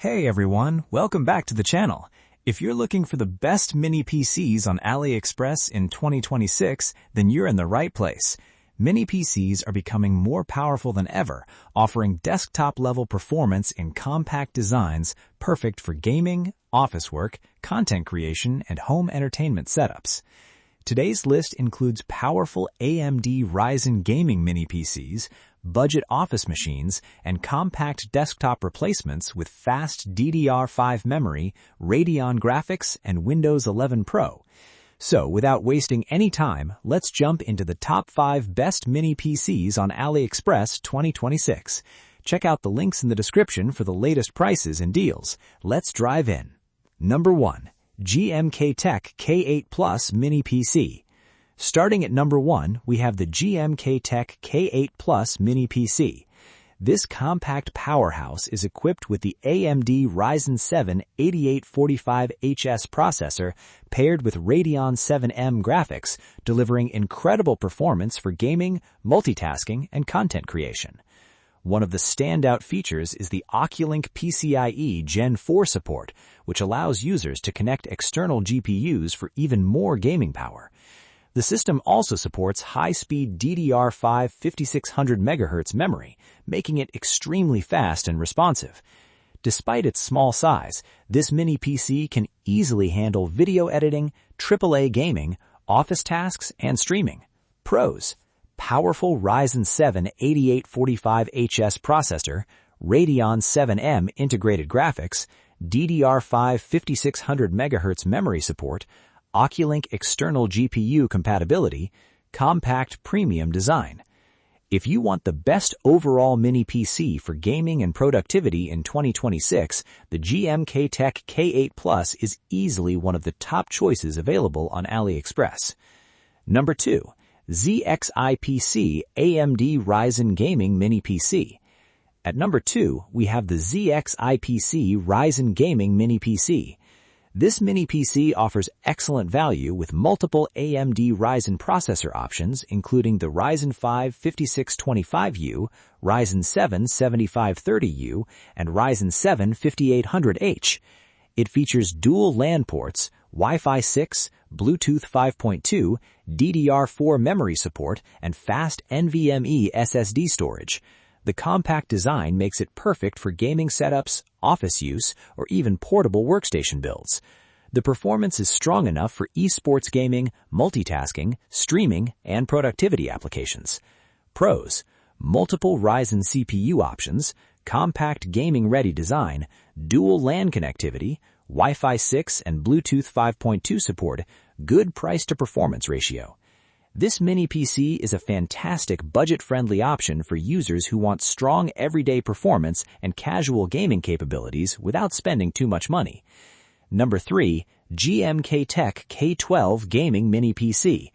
Hey everyone, welcome back to the channel. If you're looking for the best mini PCs on AliExpress in 2026, then you're in the right place. Mini PCs are becoming more powerful than ever, offering desktop-level performance in compact designs perfect for gaming, office work, content creation, and home entertainment setups. Today's list includes powerful AMD Ryzen gaming mini PCs, budget office machines, and compact desktop replacements with fast DDR5 memory, Radeon graphics, and Windows 11 Pro. So, without wasting any time, let's jump into the top 5 best mini PCs on AliExpress 2026. Check out the links in the description for the latest prices and deals. Let's drive in. Number 1. GMKtec K8 Plus Mini PC. Starting at number 1, we have the GMKtec K8 Plus Mini PC. This compact powerhouse is equipped with the AMD Ryzen 7 8845HS processor paired with Radeon 7M graphics, delivering incredible performance for gaming, multitasking, and content creation. One of the standout features is the Oculink PCIe Gen 4 support, which allows users to connect external GPUs for even more gaming power. The system also supports high-speed DDR5 5600 MHz memory, making it extremely fast and responsive. Despite its small size, this mini PC can easily handle video editing, AAA gaming, office tasks, and streaming. Pros: powerful Ryzen 7 8845HS processor, Radeon 7M integrated graphics, DDR5 5600 MHz memory support, Oculink external GPU compatibility, compact premium design. If you want the best overall mini PC for gaming and productivity in 2026, the GMKtec K8 Plus is easily one of the top choices available on AliExpress. Number 2. ZXIPC AMD Ryzen Gaming Mini PC. At number 2, we have the ZXIPC Ryzen Gaming Mini PC. This mini PC offers excellent value with multiple AMD Ryzen processor options, including the Ryzen 5 5625U, Ryzen 7 7530U, and Ryzen 7 5800H. It features dual LAN ports, Wi-Fi 6, Bluetooth 5.2, DDR4 memory support, and fast NVMe SSD storage. The compact design makes it perfect for gaming setups, office use, or even portable workstation builds. The performance is strong enough for esports gaming, multitasking, streaming, and productivity applications. Pros: multiple Ryzen CPU options, compact gaming-ready design, dual LAN connectivity, Wi-Fi 6 and Bluetooth 5.2 support, good price-to-performance ratio. This mini PC is a fantastic budget-friendly option for users who want strong everyday performance and casual gaming capabilities without spending too much money. Number 3. GMKtec K12 Gaming Mini PC.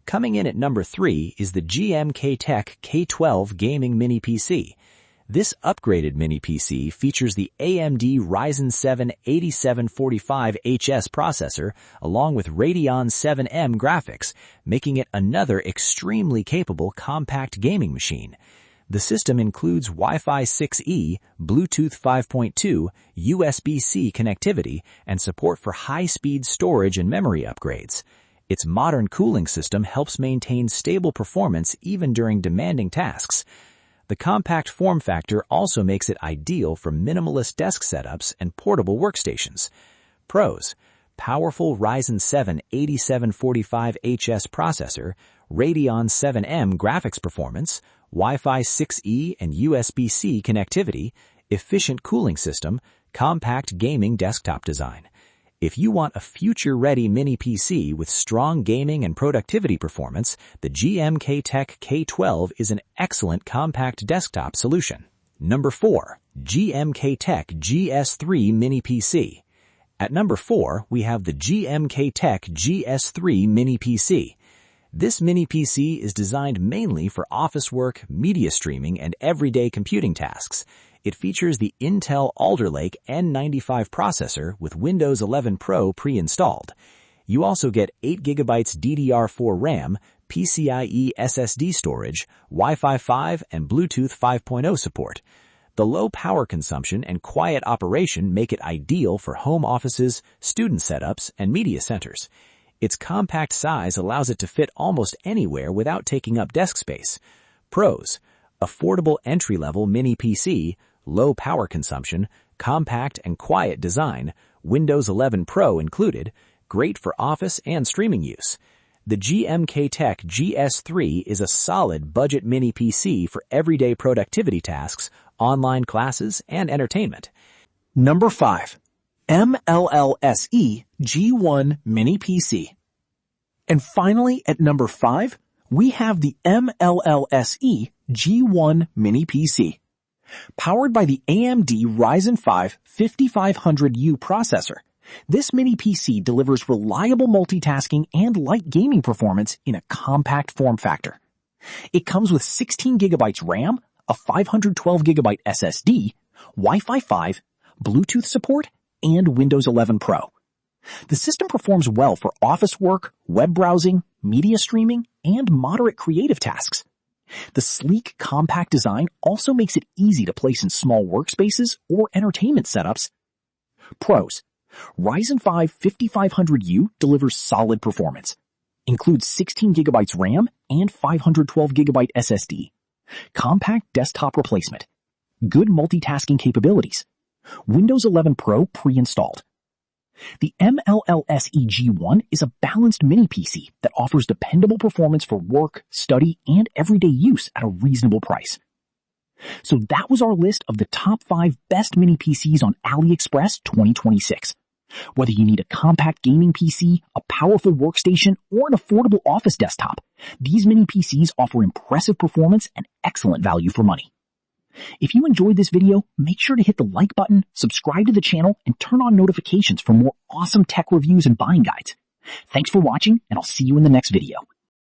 Coming in at number 3 is the GMKtec K12 Gaming Mini PC. This upgraded mini PC features the AMD Ryzen 7 8745HS processor along with Radeon 7M graphics, making it another extremely capable compact gaming machine. The system includes Wi-Fi 6E, Bluetooth 5.2, USB-C connectivity, and support for high-speed storage and memory upgrades. Its modern cooling system helps maintain stable performance even during demanding tasks. The compact form factor also makes it ideal for minimalist desk setups and portable workstations. Pros: powerful Ryzen 7 8745HS processor, Radeon 7M graphics performance, Wi-Fi 6E and USB-C connectivity, efficient cooling system, compact gaming desktop design. If you want a future-ready mini PC with strong gaming and productivity performance, the GMKtec K12 is an excellent compact desktop solution. Number 4. GMKtec GS3 Mini PC. At number 4, we have the GMKtec GS3 Mini PC. This mini PC is designed mainly for office work, media streaming, and everyday computing tasks. It features the Intel Alder Lake N95 processor with Windows 11 Pro pre-installed. You also get 8GB DDR4 RAM, PCIe SSD storage, Wi-Fi 5, and Bluetooth 5.0 support. The low power consumption and quiet operation make it ideal for home offices, student setups, and media centers. Its compact size allows it to fit almost anywhere without taking up desk space. Pros: affordable entry-level mini PC, low power consumption, compact and quiet design, Windows 11 Pro included, great for office and streaming use. The GMKtec GS3 is a solid budget mini PC for everyday productivity tasks, online classes, and entertainment. Number 5. MLLSE G1 Mini PC. And finally, at number 5, we have the MLLSE G1 Mini PC. Powered by the AMD Ryzen 5 5500U processor, this mini PC delivers reliable multitasking and light gaming performance in a compact form factor. It comes with 16 GB RAM, a 512 GB SSD, Wi-Fi 5, Bluetooth support, and Windows 11 Pro. The system performs well for office work, web browsing, media streaming, and moderate creative tasks. The sleek, compact design also makes it easy to place in small workspaces or entertainment setups. Pros: Ryzen 5 5500U delivers solid performance. Includes 16 GB RAM and 512 GB SSD. Compact desktop replacement. Good multitasking capabilities. Windows 11 Pro pre-installed. The MLLSE G1 is a balanced mini PC that offers dependable performance for work, study, and everyday use at a reasonable price. So that was our list of the top 5 best mini PCs on AliExpress 2026. Whether you need a compact gaming PC, a powerful workstation, or an affordable office desktop, these mini PCs offer impressive performance and excellent value for money. If you enjoyed this video, make sure to hit the like button, subscribe to the channel, and turn on notifications for more awesome tech reviews and buying guides. Thanks for watching, and I'll see you in the next video.